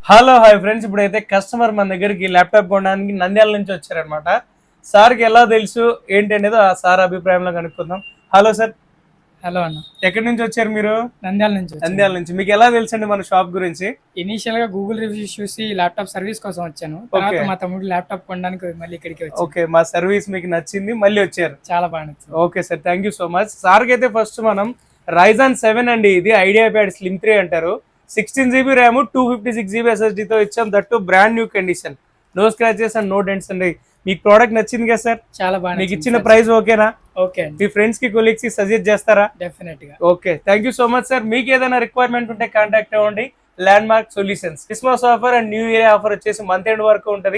Hello hi friends, ఇప్పుడైతే customer మన దగ్గరికి ల్యాప్టాప్ కొనడానికి నంద్యాల నుంచి వచ్చారనమాట. సార్కి ఎలా తెలుసు ఏంటి అనేది ఆ సార్ అభిప్రాయంలో కనుక్కుందాం. హలో సార్, హలో అన్న. ఎక్కడి నుంచి వచ్చారు మీరు? నంద్యాల నుంచి నంద్యాల నుంచి. మీకు ఎలా తెలుసు అండి మన షాప్ గురించి? ఇనీషియల్ గా గూగుల్ రివ్యూస్ చూసి ల్యాప్టాప్ సర్వీస్ కోసం వచ్చాను. తర్వాత మా తమ్ముడు ల్యాప్టాప్ కొనడానికి మళ్ళీ ఇక్కడికి వచ్చాను. ఓకే, మా సర్వీస్ మీకు నచ్చింది, మళ్ళీ వచ్చారు. చాలా బాగా నచ్చింది. Okay sir, thank you so much. సార్కి అయితే ఫస్ట్ మనం Ryzen 7 అండి, ఇది ఐడియా ప్యాడ్ స్లిమ్ 3 అంటారు. 16 GB ర్యామ్, 256 GB SSD తో ఇచ్చాం, that brand new condition, no scratches and no dents అండి. మీకు ప్రోడక్ట్ నచ్చింది కదా సార్? చాలా బాగా. మీకు ఇచ్చిన ప్రైస్ ఓకేనా? ఓకే, మీ ఫ్రెండ్స్ కి కొలీగ్స్ కి సజెస్ట్ చేస్తారా? డెఫినెట్ గా. Okay, thank you so much sir. మీకు ఏదైనా రిక్వైర్మెంట్ ఉంటే కాంటాక్ట్ అవ్వండి. Land mark solutions Christmas offer and new year offer వచ్చేసి మంత్ ఎండ్ వరకు ఉంటుంది.